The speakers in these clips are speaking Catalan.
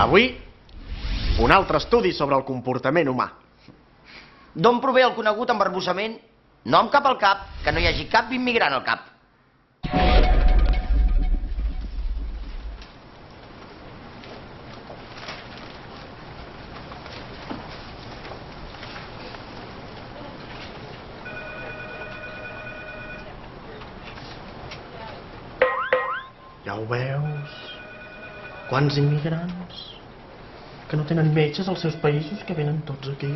Avui, un altre estudi sobre el comportament humà. D'on prové el conegut embarbussament? No em cap al cap, que no hi hagi cap immigrant al cap. Ja ho veus? Quants immigrants que no tenen metges als seus països, que venen tots aquí.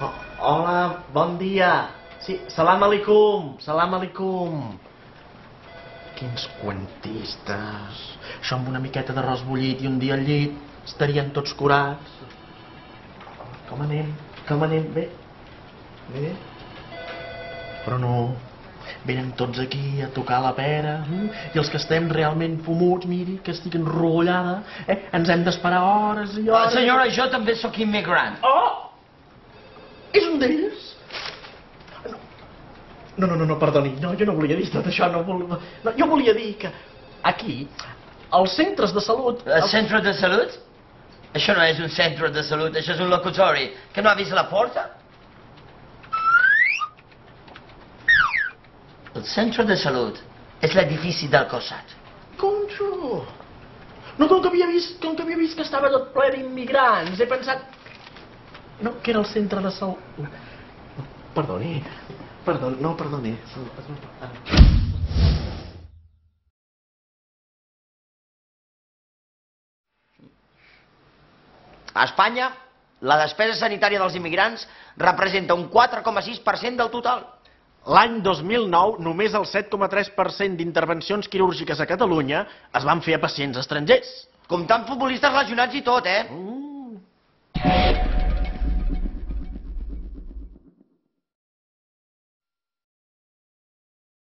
Oh, hola, bon dia. Sí, salam aleikum, salam aleikum. Quins quentistes. Això amb una miqueta d'arròs bullit i un dia al llit estarien tots curats. Com anem? Com anem? Bé? Bé? Però no... Venen tots aquí a tocar la pera, i els que estem realment fumuts, miri, que estic enrollada, ens hem d'esperar hores i hores... Senyora, jo també sóc immigrant. Oh! És un d'ells? No, perdoni, no, jo no volia dir tot això, no, jo volia dir que aquí, als centres de salut... Centre de salut? Això no és un centre de salut, això és un locutori. Que no ha vist la porta? El centre de salut és l'edifici del costat. Conxo! No, com que havia vist que estava tot ple d'immigrants, he pensat... No, que era el centre de salut... Perdoni. A Espanya, la despesa sanitària dels immigrants representa un 4,6% del total. L'any 2009, només el 7,3% d'intervencions quirúrgiques a Catalunya es van fer a pacients estrangers. Comptant futbolistes lesionats i tot, eh?